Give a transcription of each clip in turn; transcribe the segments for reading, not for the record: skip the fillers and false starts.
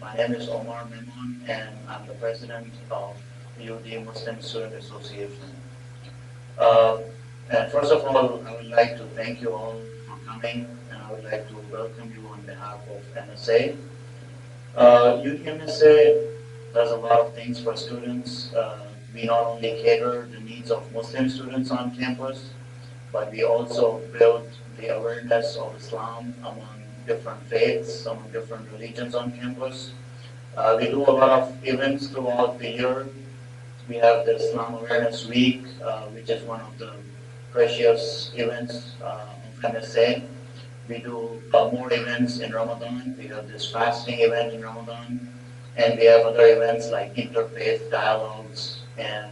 My name is Omar Memon, and I'm the president of UD Muslim Student Association. Uh, and first of all, I would like to thank you all for coming, and I would like to welcome you on behalf of MSA. UD MSA does a lot of things for students. We not only cater the needs of Muslim students on campus, but we also build the awareness of Islam among different faiths, among different religions on campus. We do a lot of events throughout the year. We have the Islam Awareness Week, which is one of the precious events of MSA. We do more events in Ramadan. We have this fasting event in Ramadan. And we have other events like interfaith dialogues and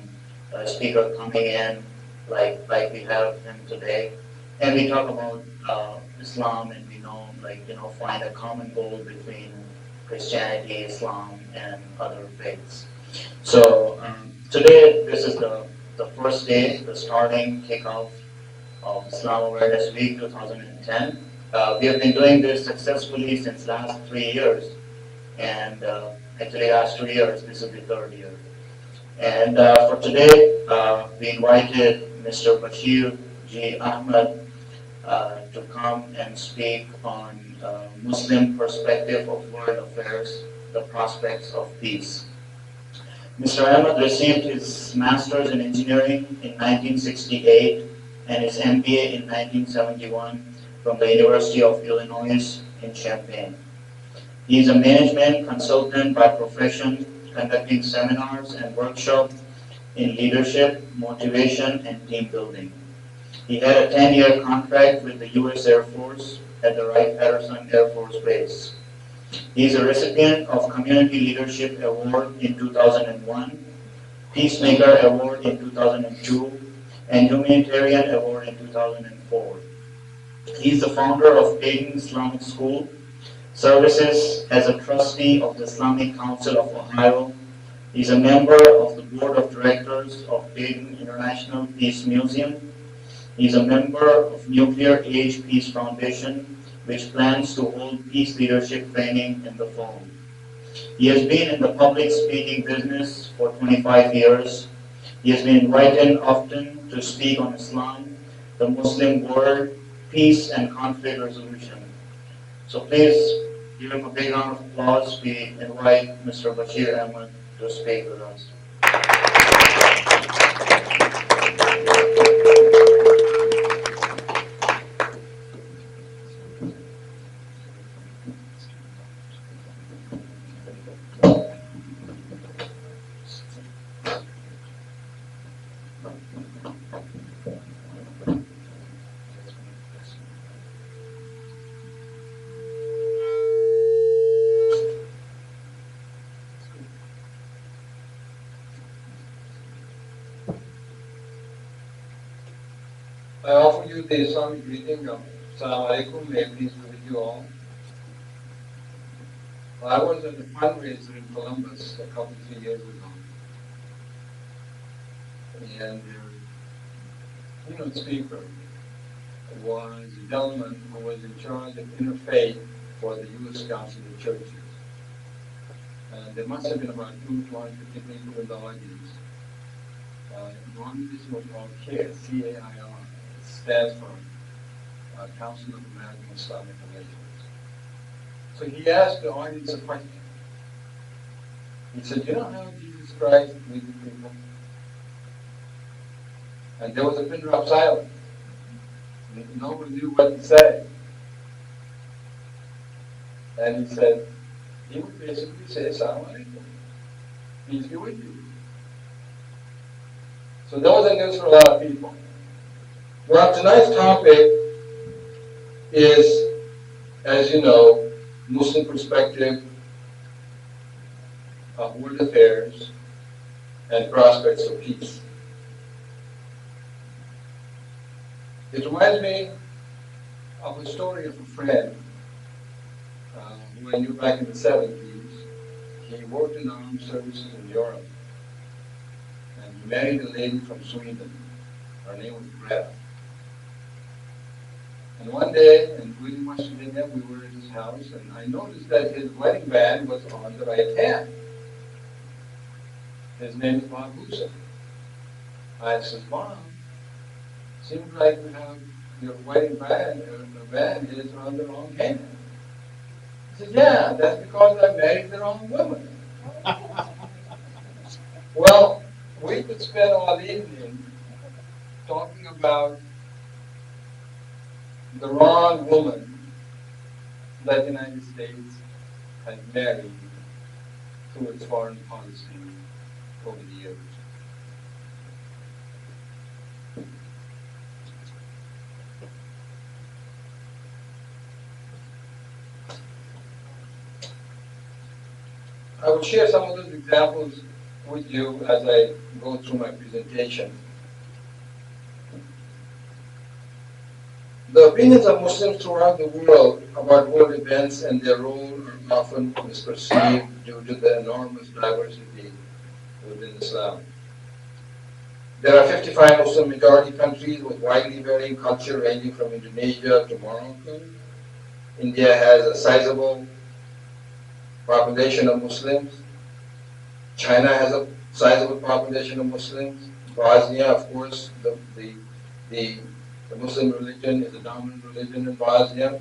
a speaker coming in, like we have him today. And we talk about Islam, and we know, find a common goal between Christianity, Islam, and other faiths. So today, this is the first day, the starting kickoff of Islam Awareness Week 2010. We have been doing this successfully since last 3 years, and actually last 2 years, this is the third year. And for today, we invited Mr. Bashir G. Ahmed to come and speak on Muslim perspective of world affairs, the prospects of peace. Mr. Ahmed received his master's in engineering in 1968 and his MBA in 1971 from the University of Illinois in Champaign. He is a management consultant by profession, conducting seminars and workshops in leadership, motivation, and team building. He had a 10-year contract with the U.S. Air Force at the Wright-Patterson Air Force Base. He is a recipient of Community Leadership Award in 2001, Peacemaker Award in 2002, and Humanitarian Award in 2004. He is the founder of Dayton Islamic School, services as a trustee of the Islamic Council of Ohio. He is a member of the board of directors of Dayton International Peace Museum. He is a member of Nuclear Age Peace Foundation, which plans to hold peace leadership training in the fall. He has been in the public speaking business for 25 years. He has been invited often to speak on Islam, the Muslim world, peace, and conflict resolution. So please give him a big round of applause. We invite Mr. Bashir Ahmed to speak with us. I offer you the Islamic greeting of Assalamu alaikum, may peace be with you all. I was at a fundraiser in Columbus a couple, 3 years ago. And the keynote speaker was a gentleman who was in charge of interfaith for the U.S. Council of Churches. And there must have been about 250 people in the audience. One of this was called CAIR, C-A-I-R. It stands for Council of American Islamic Relations. So he asked the audience a question. He said, you know how Jesus Christ greeted people? And there was a pin drop silence. No one knew what to say. And he said, he would basically say, Assalamu alaikum. Peace be with you. So that was a news for a lot of people. Well, tonight's topic is, as you know, Muslim perspective of world affairs and prospects of peace. It reminds me of a story of a friend who I knew back in the 70s. He worked in the armed services in Europe, and he married a lady from Sweden. Her name was Greta. And one day in Wheeling, West Virginia, we were at his house, and I noticed that his wedding band was on the right hand. His name is Bob Husa. I said, Mom, seems like you have your wedding band, the band is on the wrong hand. He said, yeah, that's because I married the wrong woman. Well, we could spend all evening talking about the wrong woman that the United States has married through its foreign policy over the years. I will share some of those examples with you as I go through my presentation. The opinions of Muslims throughout the world about world events and their role are often misperceived due to the enormous diversity within Islam. There are 55 Muslim majority countries with widely varying culture ranging from Indonesia to Morocco. India has a sizable population of Muslims. China has a sizable population of Muslims. Bosnia, of course, the Muslim religion is the dominant religion in Bosnia.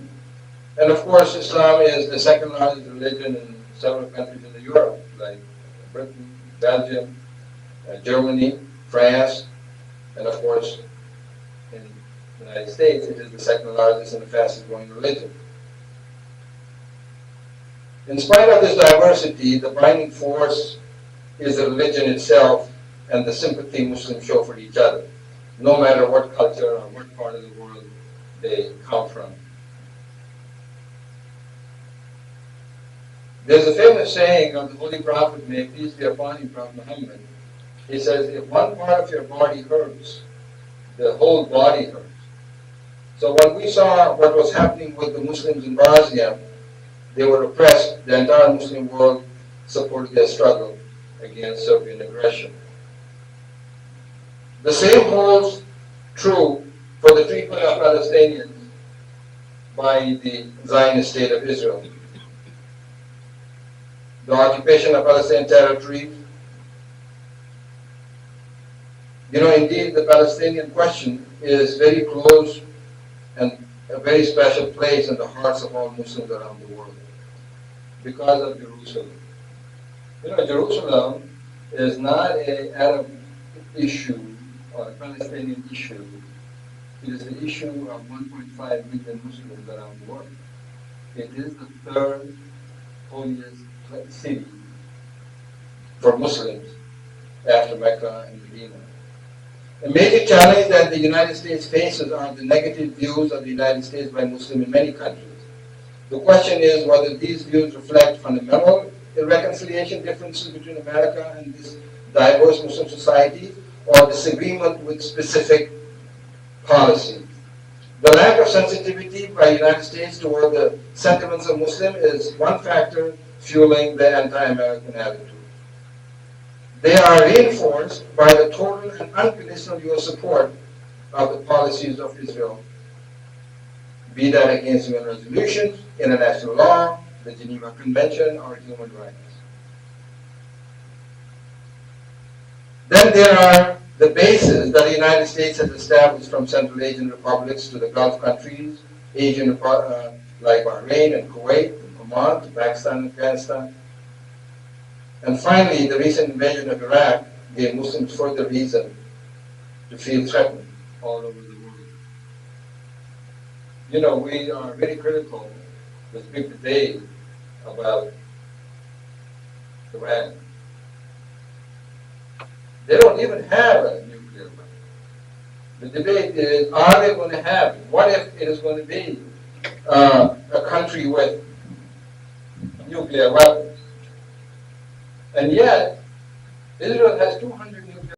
And of course, Islam is the second largest religion in several countries in Europe, like Britain, Belgium, Germany, France, and of course, in the United States, it is the second largest and the fastest growing religion. In spite of this diversity, the binding force is the religion itself and the sympathy Muslims show for each other, no matter what culture or what part of the world they come from. There's a famous saying of the Holy Prophet, may peace be upon him, Prophet Muhammad. He says, if one part of your body hurts, the whole body hurts. So when we saw what was happening with the Muslims in Bosnia, they were oppressed. The entire Muslim world supported their struggle against Serbian aggression. The same holds true for the treatment of Palestinians by the Zionist state of Israel. The occupation of Palestinian territories. Indeed, the Palestinian question is very close and a very special place in the hearts of all Muslims around the world because of Jerusalem. Jerusalem is not an Arab issue or a Palestinian issue. It is the issue of 1.5 million Muslims around the world. It is the third holiest city for Muslims after Mecca and Medina. A major challenge that the United States faces are the negative views of the United States by Muslims in many countries. The question is whether these views reflect fundamental reconciliation differences between America and this diverse Muslim society, or disagreement with specific policies. The lack of sensitivity by the United States toward the sentiments of Muslims is one factor fueling the anti-American attitude. They are reinforced by the total and unconditional U.S. support of the policies of Israel, be that against UN resolutions, international law, the Geneva Convention, or human rights. Then there are the bases that the United States has established from Central Asian republics to the Gulf countries, Asian like Bahrain and Kuwait, and Oman, to Pakistan and Afghanistan. And finally, the recent invasion of Iraq gave Muslims further reason to feel threatened all over the world. We are very critical with big debate about Iran. They don't even have a nuclear weapon. The debate is, are they going to have it? What if it is going to be a country with nuclear weapons? And yet, Israel has 200